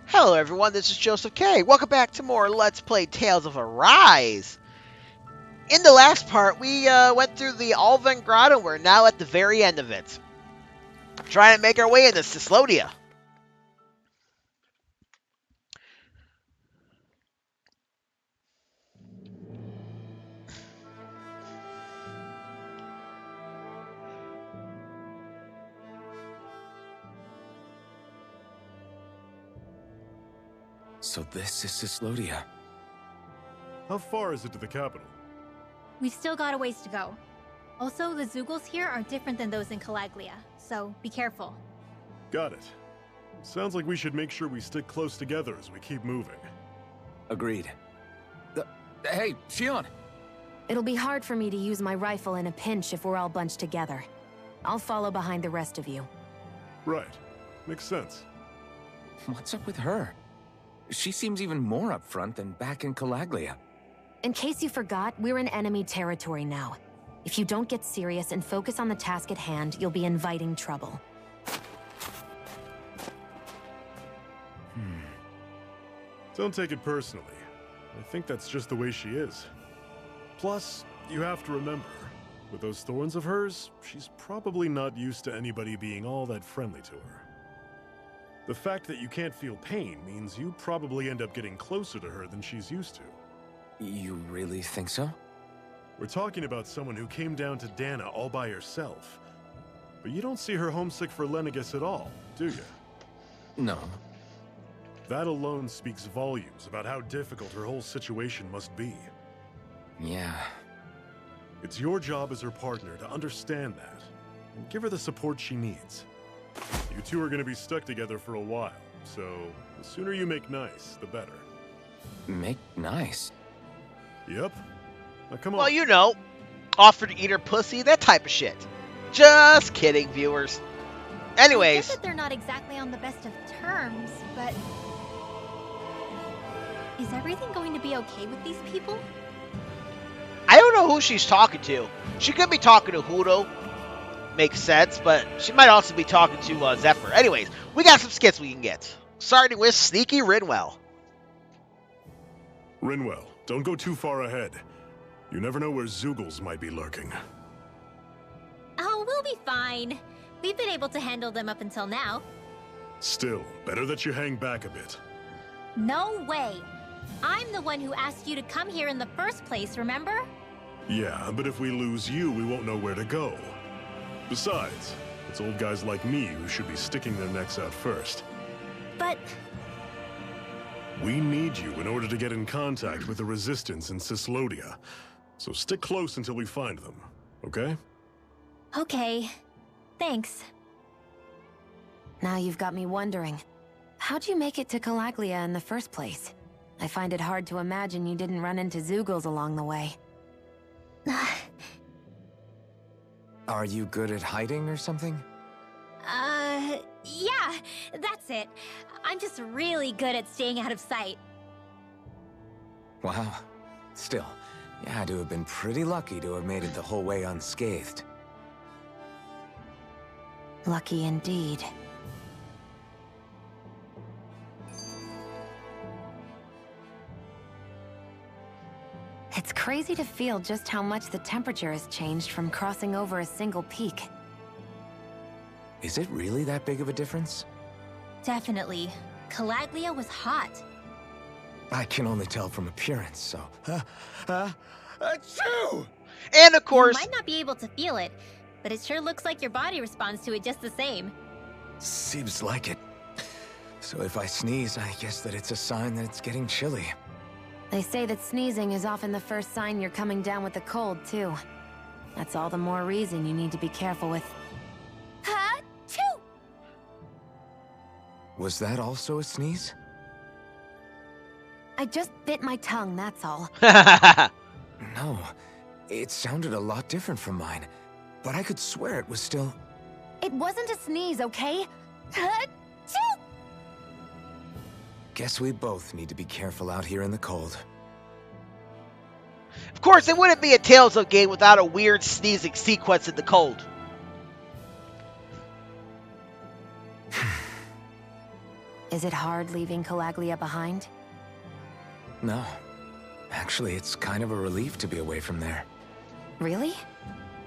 Hello everyone, this is Joseph K. Welcome back to more Let's Play Tales of Arise. In the last part, we went through the Ulvhan Grotto. We're now at the very end of it. Trying to make our way into Cislodia. So this is Cislodia. How far is it to the capital? We've still got a ways to go. Also, the Zeugles here are different than those in Calaglia, so be careful. Got it. Sounds like we should make sure we stick close together as we keep moving. Agreed. Hey, Shion! It'll be hard for me to use my rifle in a pinch if we're all bunched together. I'll follow behind the rest of you. Right. Makes sense. What's up with her? She seems even more upfront than back in Calaglia. In case you forgot, we're in enemy territory now. If you don't get serious and focus on the task at hand, you'll be inviting trouble. Don't take it personally. I think that's just the way she is. Plus, you have to remember, with those thorns of hers, she's probably not used to anybody being all that friendly to her. The fact that you can't feel pain means you probably end up getting closer to her than she's used to. You really think so? We're talking about someone who came down to Dana all by herself. But you don't see her homesick for Lenegis at all, do you? No. That alone speaks volumes about how difficult her whole situation must be. Yeah. It's your job as her partner to understand that, and give her the support she needs. You two are going to be stuck together for a while, so the sooner you make nice, the better. Make nice. Yep. Now come on. Well, you know, offer to eat her pussy, that type of shit. Just kidding, viewers. I get Anyways, that they're not exactly on the best of terms, but... Is everything going to be okay with these people? I don't know who she's talking to. She could be talking to Hudo. Makes sense, but she might also be talking to Zephyr. Anyways, we got some skits we can get. Starting with Sneaky Rinwell. Rinwell, don't go too far ahead. You never know where Zeugles might be lurking. Oh, we'll be fine. We've been able to handle them up until now. Still, better that you hang back a bit. No way! I'm the one who asked you to come here in the first place, remember? Yeah, but if we lose you, we won't know where to go. Besides, it's old guys like me who should be sticking their necks out first. But... We need you in order to get in contact with the Resistance in Cislodia. So stick close until we find them, okay? Okay. Thanks. Now you've got me wondering. How'd you make it to Calaglia in the first place? I find it hard to imagine you didn't run into Zeugles along the way. Are you good at hiding or something? Yeah, that's it. I'm just really good at staying out of sight. Wow. Still, you had to have been pretty lucky to have made it the whole way unscathed. Lucky indeed. It's crazy to feel just how much the temperature has changed from crossing over a single peak. Is it really that big of a difference? Definitely. Calaglia was hot. I can only tell from appearance, so... Achoo! And of You course, might not be able to feel it, but it sure looks like your body responds to it just the same. Seems like it. So if I sneeze, I guess that it's a sign that it's getting chilly. They say that sneezing is often the first sign you're coming down with a cold, too. That's all the more reason you need to be careful with... Ha-choo! Was that also a sneeze? I just bit my tongue, that's all. No. It sounded a lot different from mine. But I could swear it was still... It wasn't a sneeze, okay? Ha-choo! Guess we both need to be careful out here in the cold. of course, it wouldn't be a Tales of game without a weird sneezing sequence in the cold. Is it hard leaving Calaglia behind? No. Actually, it's kind of a relief to be away from there. Really?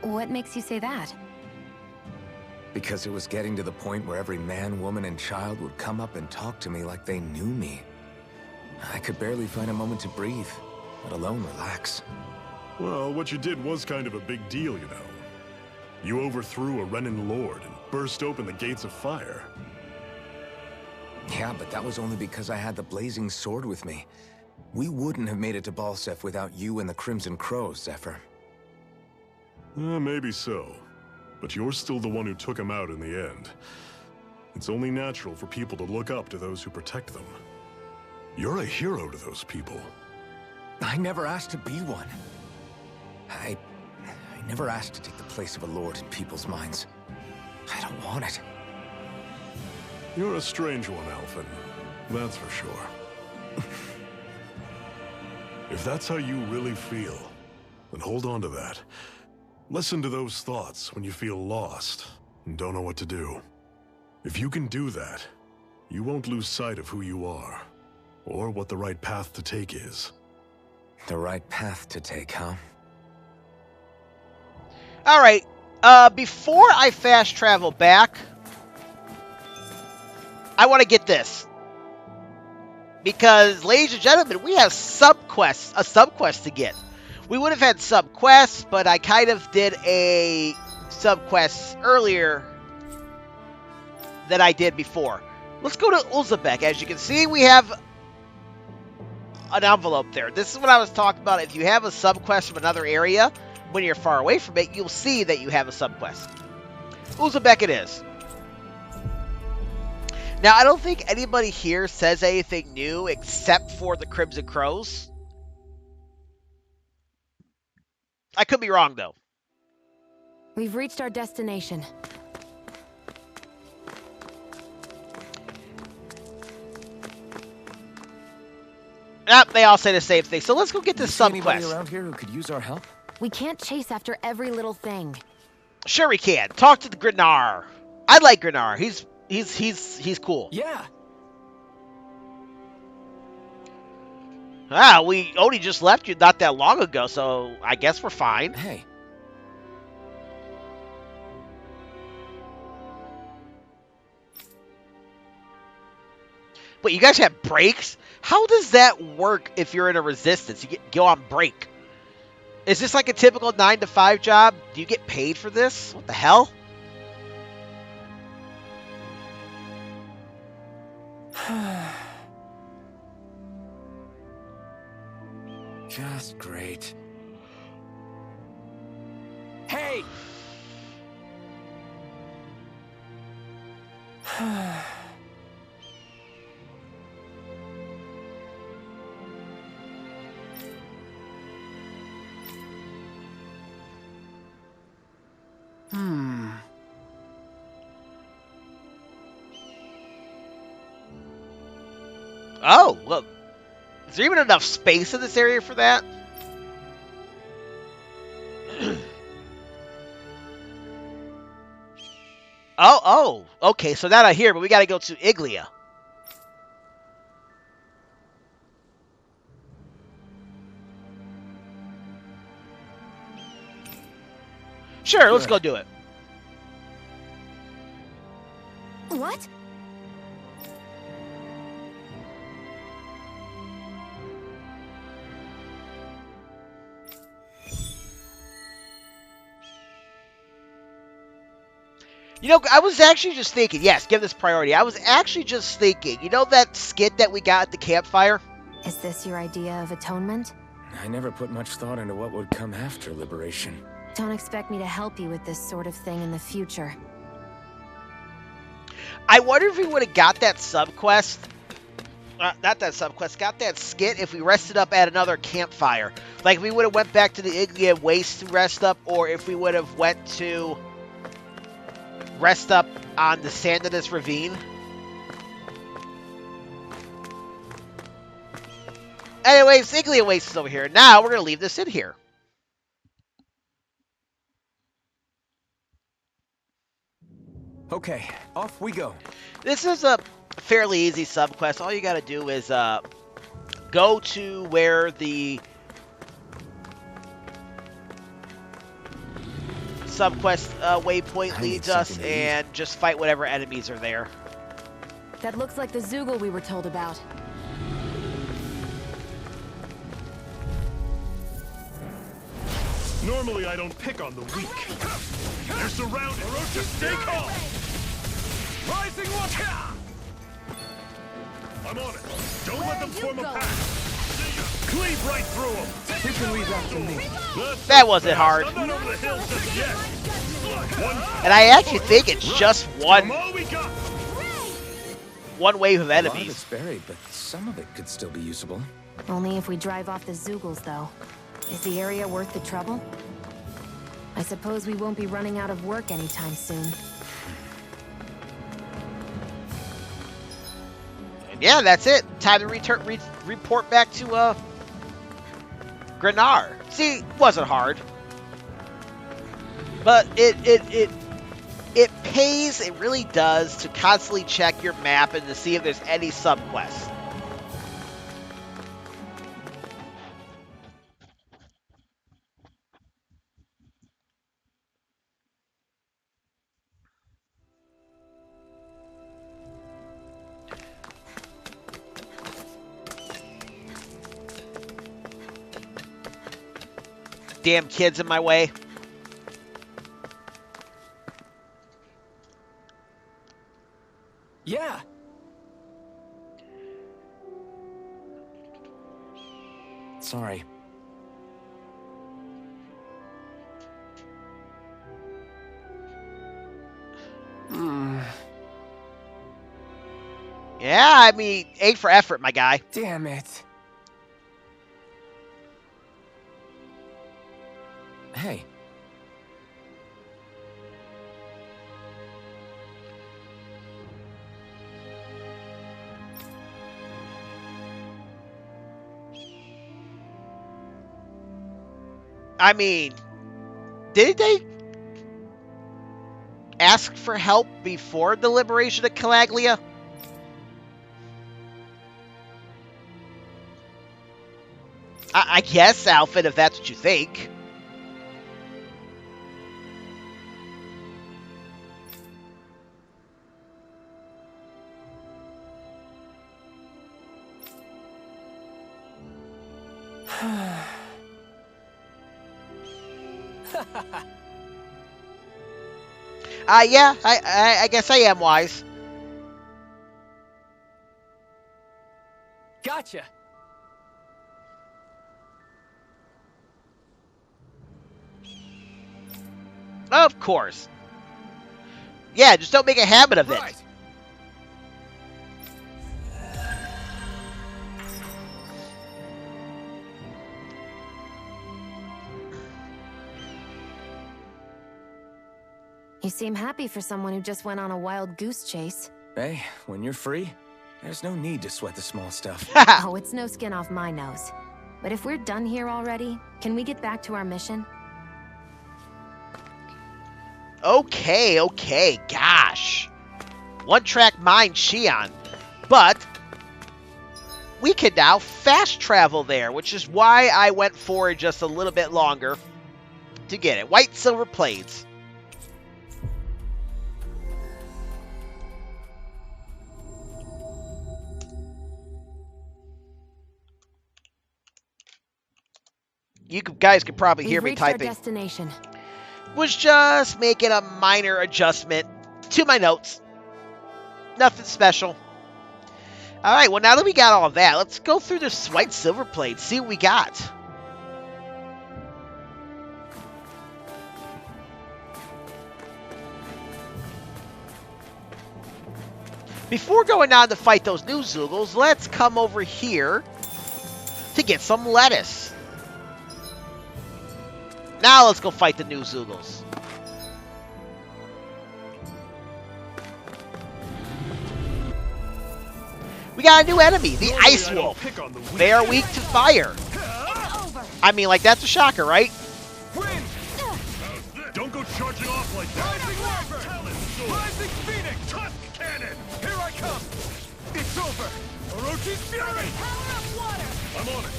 What makes you say that? Because it was getting to the point where every man, woman, and child would come up and talk to me like they knew me. I could barely find a moment to breathe, let alone relax. Well, what you did was kind of a big deal, you know. You overthrew a Renan lord and burst open the gates of fire. Yeah, but that was only because I had the blazing sword with me. We wouldn't have made it to Balsef without you and the Crimson Crows, Zephyr. Maybe so. But you're still the one who took him out in the end. It's only natural for people to look up to those who protect them. You're a hero to those people. I never asked to be one. I never asked to take the place of a lord in people's minds. I don't want it. You're a strange one, Ulvhan. That's for sure. If that's how you really feel, then hold on to that. Listen to those thoughts when you feel lost and don't know what to do. If you can do that, you won't lose sight of who you are, or what the right path to take is. The right path to take, huh? Alright, before I fast travel back, I want to get this. Because, ladies and gentlemen, we have a subquest to get. We would have had subquests, but I kind of did a subquest earlier than I did before. Let's go to Ulzebek. As you can see, we have an envelope there. This is what I was talking about. If you have a subquest from another area, when you're far away from it, you'll see that you have a subquest. Ulzebek it is. Now, I don't think anybody here says anything new except for the Crimson Crows. I could be wrong, though. We've reached our destination. They all say the same thing. So let's go get this Anybody subquest. around here who could use our help? We can't chase after every little thing. Sure we can. Talk to the Grenar. I like Grenar. He's cool. Yeah. We only just left you not that long ago, so I guess we're fine. Hey. But you guys have breaks? How does that work if you're in a resistance? You go on break. Is this like a typical 9 to 5 job? Do you get paid for this? What the hell? Just great. Hey! Oh, well, is there even enough space in this area for that? Oh, okay, so that I hear, but we gotta go to Iglia. Sure, let's go do it. What? You know, I was actually just thinking, yes, give this priority. I was actually just thinking, you know that skit that we got at the campfire? Is this your idea of atonement? I never put much thought into what would come after liberation. Don't expect me to help you with this sort of thing in the future. I wonder if we would have got that subquest. Not that subquest, got that skit if we rested up at another campfire. Like, if we would have went back to the Iglia Waste to rest up, or if we would have went to rest up on the Sandinus Ravine. Anyways, Iglia Waste is over here. Now, we're going to leave this in here. Okay, off we go. This is a fairly easy subquest. All you gotta do is go to where the subquest waypoint leads us and just fight whatever enemies are there. That looks like the Zoogle we were told about. Normally I don't pick on the weak. You're surrounded. Just stay calm. Rising one. I'm on it. Don't let them form a pack. Cleave right through them. You can leave that to me. That wasn't hard. I'm not over the hill just yet. And I actually think it's just one All we got. wave of A lot of enemies. it's buried, but some of it could still be usable. Only if we drive off the Zoogles, though. Is the area worth the trouble? I suppose we won't be running out of work anytime soon. And yeah, that's it. Time to report back to Grenar. See, it wasn't hard. But it pays, it really does, to constantly check your map and to see if there's any subquests. Damn kids in my way. Yeah. Sorry. Yeah, I mean, A for effort, my guy. Damn it. Hey. I mean, did they ask for help before the liberation of Calaglia? I guess, Alfred, if that's what you think. Yeah, I guess I am wise. Gotcha. Of course. Yeah, just don't make a habit of it. Right. You seem happy for someone who just went on a wild goose chase. Hey, when you're free, there's no need to sweat the small stuff. Oh, it's no skin off my nose. But if we're done here already, can we get back to our mission? Okay, gosh. One-track mind Xi'an. But we can now fast travel there, which is why I went forward just a little bit longer to get it. White silver plates. You guys could probably hear me We've reached our typing. destination. Was just making a minor adjustment to my notes. Nothing special. Alright, well now that we got all of that, let's go through this white silver plate, see what we got. Before going on to fight those new Zoogles, let's come over here to get some lettuce. Now let's go fight the new Zoogles. We got a new enemy, the Ice Wolf. They are weak to fire. I mean, like, that's a shocker, right? Don't go charging off like that. Rising Phoenix! Tusk Cannon! Here I come! Power of water! I'm on it.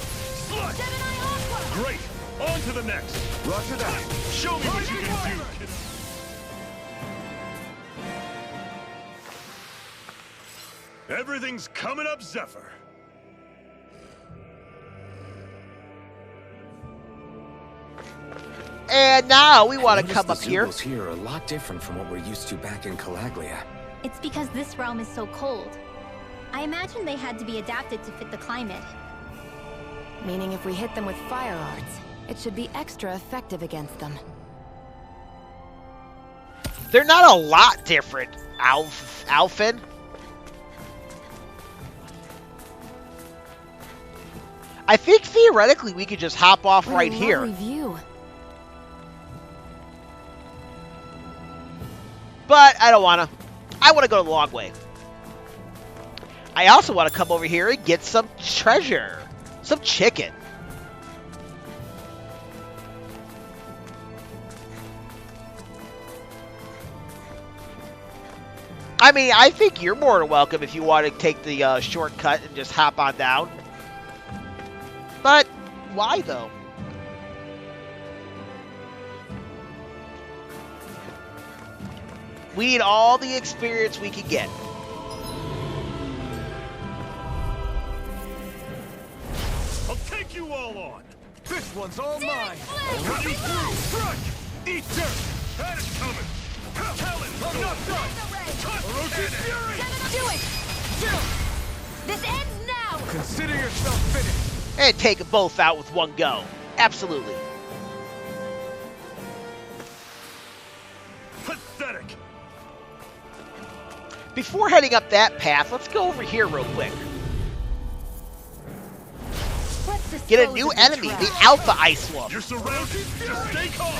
Slut! Gemini Aqua! Great. On to the next. Roger that. Show me what you can do, kid. Everything's coming up, Zephyr. And now we want to Notice come up the here. Zugals here are a lot different from what we're used to back in Calaglia. It's because this realm is so cold. I imagine they had to be adapted to fit the climate. Meaning if we hit them with fire arts, it should be extra effective against them. They're not a lot different, Ulvhan. I think theoretically we could just hop off What a right here. lovely view. But I don't want to. I want to go the long way. I also want to come over here and get some treasure. Some chicken. I mean, I think you're more than welcome if you want to take the shortcut and just hop on down. But why, though? We need all the experience we can get. I'll take you all on. This one's all mine. Run you through. Crush. Eat dirt. That is coming. Talon. I'm not done. Orochi's fury. Do it! This ends now! Consider yourself finished. And take them both out with one go. Absolutely. Pathetic. Before heading up that path, let's go over here real quick. Get a new enemy, the Alpha Ice Wolf. You're surrounded. Just stay calm.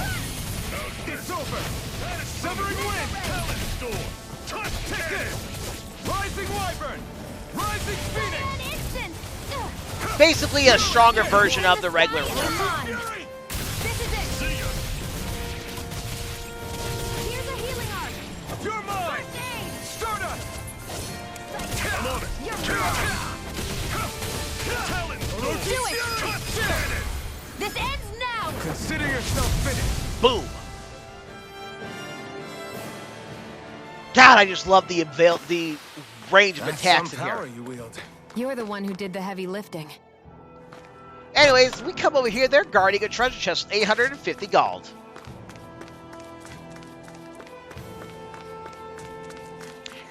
It's over. That is severing wind. Talon storm. Touch cannon. Rising Wyvern. Rising Phoenix. Basically a stronger version of the regular wolf. Fury. This is it! See ya. Here's a healing arc! You're mine. First aid! Stardust. I'm on it. You're Talon storm. Do it! Touch cannon. This ends now! Consider yourself finished. Boom. God, I just love the range of That's attacks some in power here. you wield. You're the one who did the heavy lifting. Anyways, we come over here. They're guarding a treasure chest with 850 gold.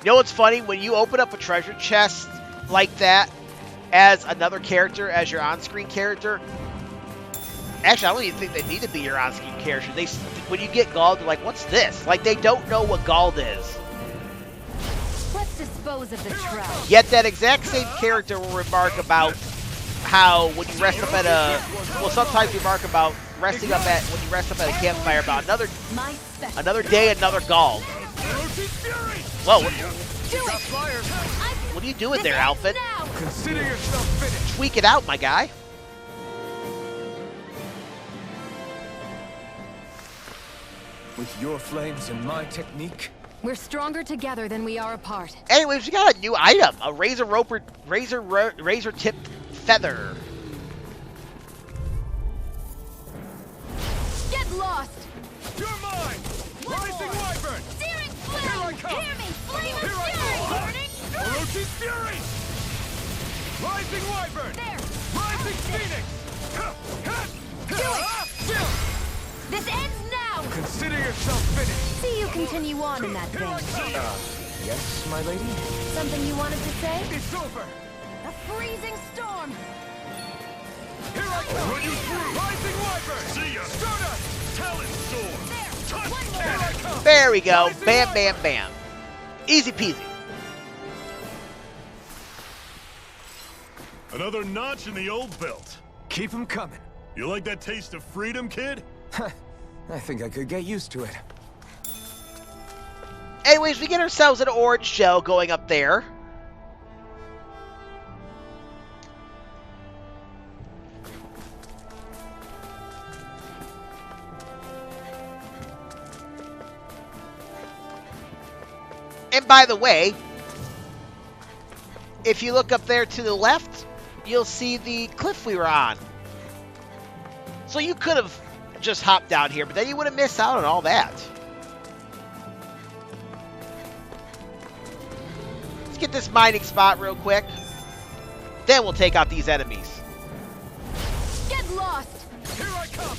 You know what's funny? When you open up a treasure chest like that as another character, as your on-screen character, actually, I don't even think they need to be your on-screen character. When you get gold, they're like, what's this? Like, they don't know what gold is. Let's dispose of the trash. Yet that exact same character will remark about how when you rest up at a... Well, sometimes remark about resting up at... When you rest up at a campfire about My special. another day, another gold. Whoa, what are you doing there, Alfred? Consider yourself finished. Tweak it out, my guy. With your flames and my technique, We're stronger together than we are apart. Anyways, we got a new item. A razor tipped feather. Get lost! you're mine. Rising Wyvern. Searing flame! Here I come. Hear me! Flame of Here I fury! come. Burning! Orochi's fury. Rising Wyvern. There! Rising Phoenix. This ends now! Consider yourself finished. See you continue on in that vein. Yes, my lady? Something you wanted to say? It's over. A freezing storm! Here I come. Run you through. Rising Wyvern. See ya. Stardust. Talon storm. There! Touch One more! Here I cannon. come. There we go. Bam, bam, bam. Easy peasy. Another notch in the old belt. Keep 'em coming. You like that taste of freedom, kid? I think I could get used to it. Anyways, we get ourselves an orange shell going up there. And by the way, if you look up there to the left, you'll see the cliff we were on. So you could have just hopped down here, but then you would have missed out on all that. Let's get this mining spot real quick. Then we'll take out these enemies. Get lost! Here I come!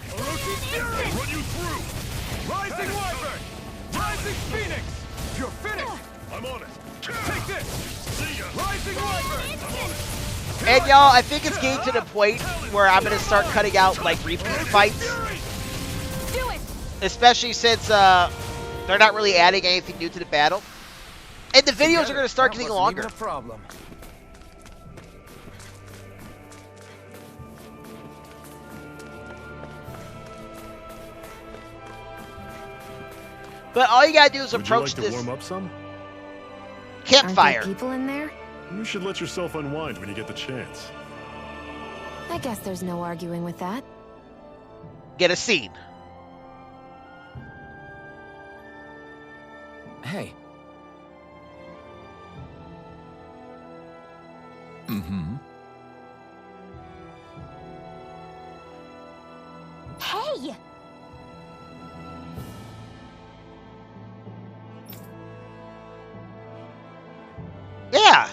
Orochi Fury! Run you through! Rising Wyvern! Rising Phoenix! You're finished! I'm on it! Take this! See ya! Rising Wyvern! I'm on it! And y'all, I think it's getting to the point where I'm going to start cutting out, like, repeat fights. Do it! Especially since they're not really adding anything new to the battle. And the videos are going to start getting longer. A problem. But all you got to do is Would approach you like this to warm up some? campfire. Aren't there people in there? You should let yourself unwind when you get the chance. I guess there's no arguing with that. Get a scene. Hey. Mm-hmm. Hey! Yeah.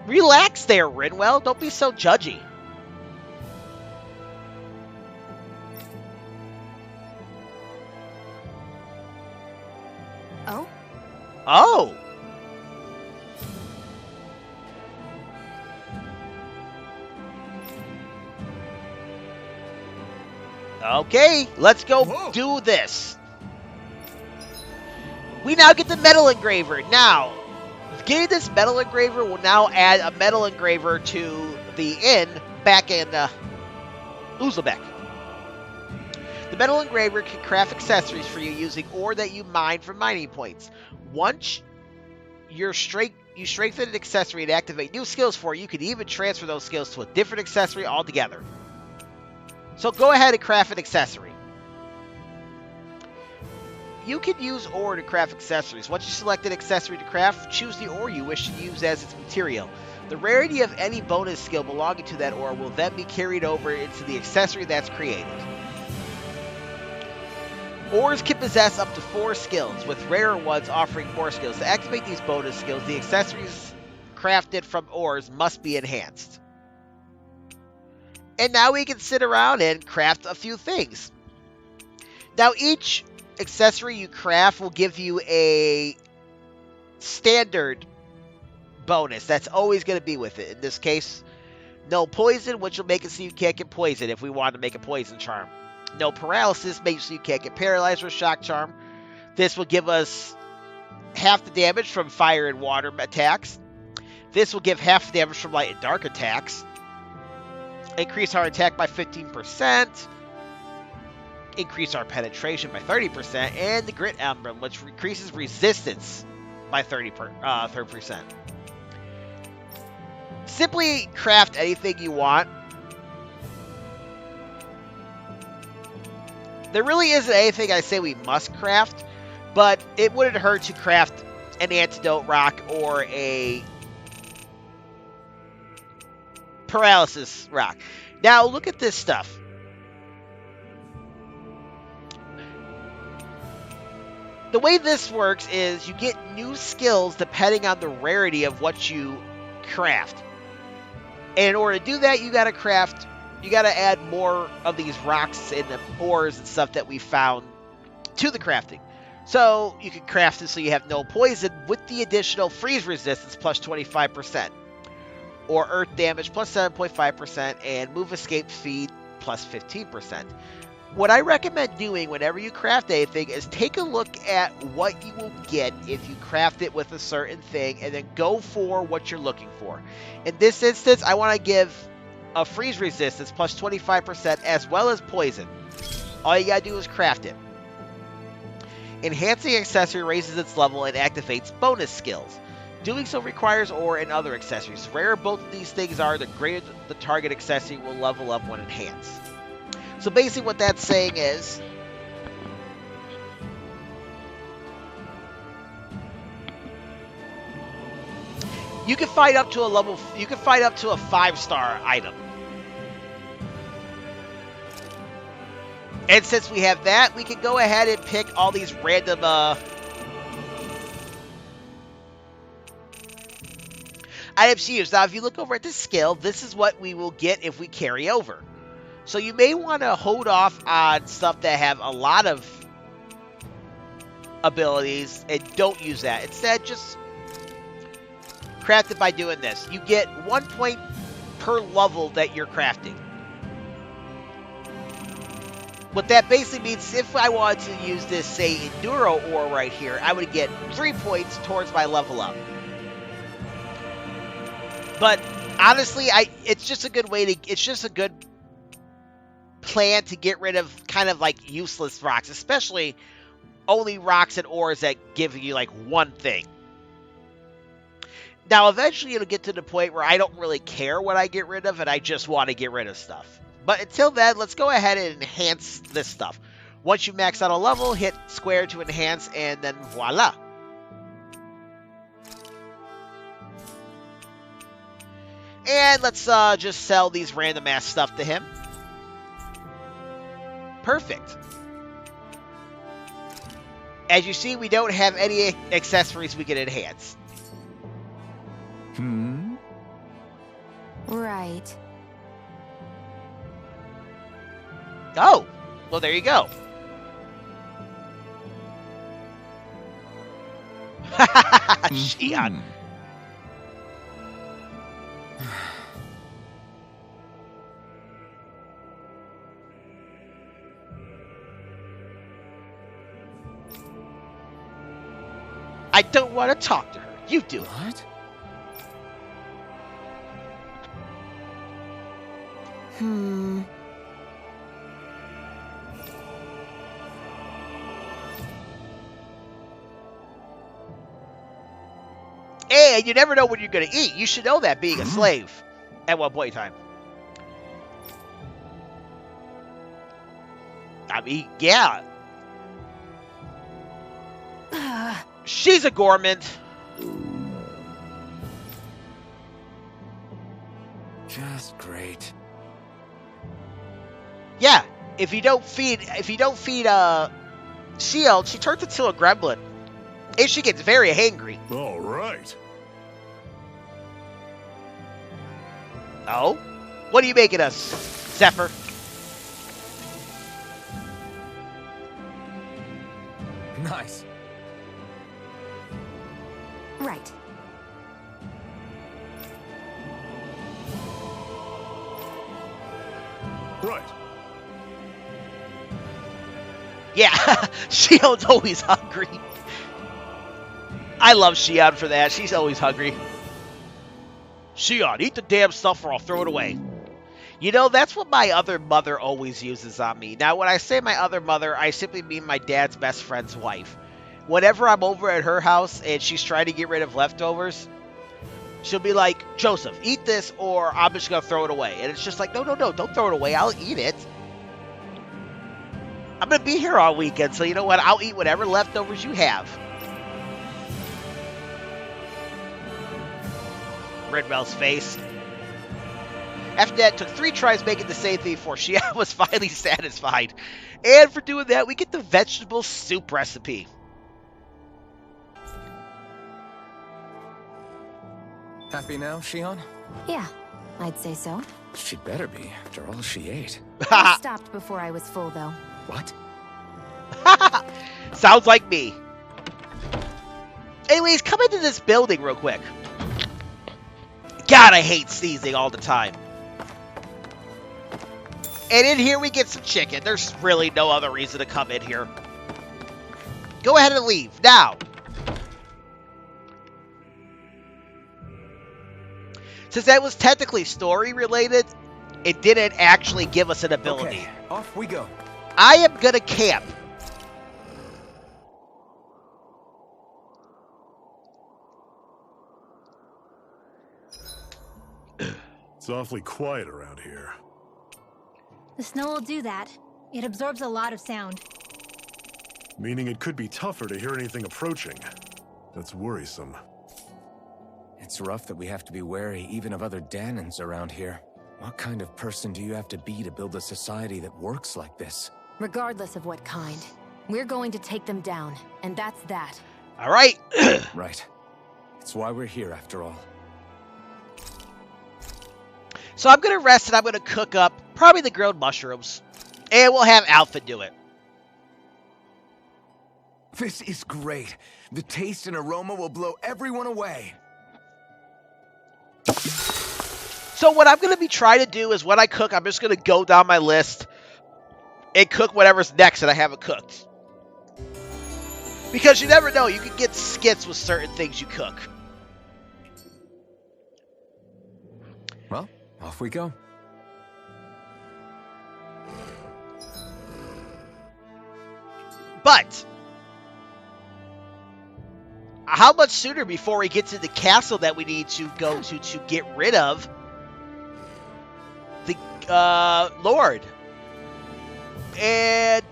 Relax there, Rinwell. Don't be so judgy. Oh? Oh. Okay, let's go do this. We now get the metal engraver. Now, getting this metal engraver will now add a metal engraver to the inn back in Ulzebek. The metal engraver can craft accessories for you using ore that you mine from mining points. Once you strengthen an accessory and activate new skills for it, you can even transfer those skills to a different accessory altogether. So go ahead and craft an accessory. You can use ore to craft accessories. Once you select an accessory to craft, choose the ore you wish to use as its material. The rarity of any bonus skill belonging to that ore will then be carried over into the accessory that's created. Ores can possess up to 4 skills, with rarer ones offering more skills. To activate these bonus skills, the accessories crafted from ores must be enhanced. And now we can sit around and craft a few things. Now each accessory you craft will give you a standard bonus that's always going to be with it. In this case, no poison, which will make it so you can't get poisoned if we want to make a poison charm. No paralysis, makes so you can't get paralyzed or shock charm. This will give us half the damage from fire and water attacks. This will give half the damage from light and dark attacks. Increase our attack by 15%. Increase our penetration by 30%. And the Grit Emblem, which increases resistance by 30%. Simply craft anything you want. There really isn't anything I say we must craft, but it wouldn't hurt to craft an antidote rock or a paralysis rock. Now look at this stuff. The way this works is you get new skills depending on the rarity of what you craft. And in order to do that, you gotta add more of these rocks and the ores and stuff that we found to the crafting. So you can craft it so you have no poison with the additional freeze resistance plus 25%. Or earth damage plus 7.5% and move escape speed plus 15%. What I recommend doing whenever you craft anything is take a look at what you will get if you craft it with a certain thing and then go for what you're looking for. In this instance, I want to give a freeze resistance plus 25% as well as poison. All you gotta do is craft it. Enhancing accessory raises its level and activates bonus skills. Doing so requires ore and other accessories. The rarer both of these things are, the greater the target accessory will level up when enhanced. So basically what that's saying is You can fight up to a level. You can fight up to a 5-star item. And since we have that, we can go ahead and pick all these random items to use. Now, if you look over at the skill, this is what we will get if we carry over. So you may want to hold off on stuff that have a lot of abilities and don't use that. Instead, just craft it by doing this. You get 1 point per level that you're crafting. What that basically means, if I wanted to use this, say, Enduro ore right here, I would get 3 points towards my level up. But honestly, it's just a good way to, it's just a good plan to get rid of kind of like useless rocks, especially only rocks and ores that give you like one thing. Now, eventually it'll get to the point where I don't really care what I get rid of and I just want to get rid of stuff. But until then, let's go ahead and enhance this stuff. Once you max out a level, hit square to enhance, and then voila. And let's just sell these random ass stuff to him. Perfect. As you see, we don't have any accessories we can enhance. Right. Oh, well, there you go. Shion. I don't want to talk to her. You do it. What? And you never know what you're going to eat. You should know that, being a slave at one point in time. I mean, yeah. She's a gourmand. Just great. Yeah, if you don't feed Shield, she turns into a gremlin. And she gets very hangry. All right. Oh? What are you making us, Zephyr? Nice. Right. Right. Yeah, Shion's always hungry. I love Shion for that. She's always hungry. Shion, eat the damn stuff or I'll throw it away. You know, that's what my other mother always uses on me. Now, when I say my other mother, I simply mean my dad's best friend's wife. Whenever I'm over at her house and she's trying to get rid of leftovers, she'll be like, Joseph, eat this or I'm just going to throw it away. And it's just like, no, don't throw it away. I'll eat it. I'm going to be here all weekend, so you know what? I'll eat whatever leftovers you have. Redwell's face. After that, it took 3 tries making the same thing before she was finally satisfied. And for doing that, we get the vegetable soup recipe. Happy now, Shion? Yeah, I'd say so. She'd better be, after all she ate. I stopped before I was full, though. What? Sounds like me. Anyways, come into this building real quick. God, I hate sneezing all the time. And in here we get some chicken. There's really no other reason to come in here. Go ahead and leave, now. Since that was technically story related, it didn't actually give us an ability. Okay, off we go. I am gonna camp. It's awfully quiet around here. The snow will do that. It absorbs a lot of sound. Meaning it could be tougher to hear anything approaching. That's worrisome. It's rough that we have to be wary even of other Danans around here. What kind of person do you have to be to build a society that works like this? Regardless of what kind, we're going to take them down, and that's that. All right. Right. It's why we're here, after all. So I'm going to rest and I'm going to cook up probably the grilled mushrooms. And we'll have Alpha do it. This is great. The taste and aroma will blow everyone away. So what I'm going to be trying to do is when I cook, I'm just going to go down my list and cook whatever's next that I haven't cooked. Because you never know, you can get skits with certain things you cook. Well, off we go. But how much sooner before we get to the castle that we need to go to get rid of the Lord? And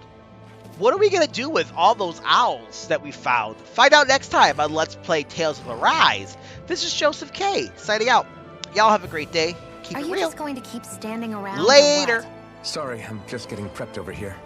what are we going to do with all those owls that we found? Find out next time on Let's Play Tales of Arise. This is Joseph K. signing out. Y'all have a great day. Keep it real. Are you just going to keep standing around? Later. Sorry, I'm just getting prepped over here.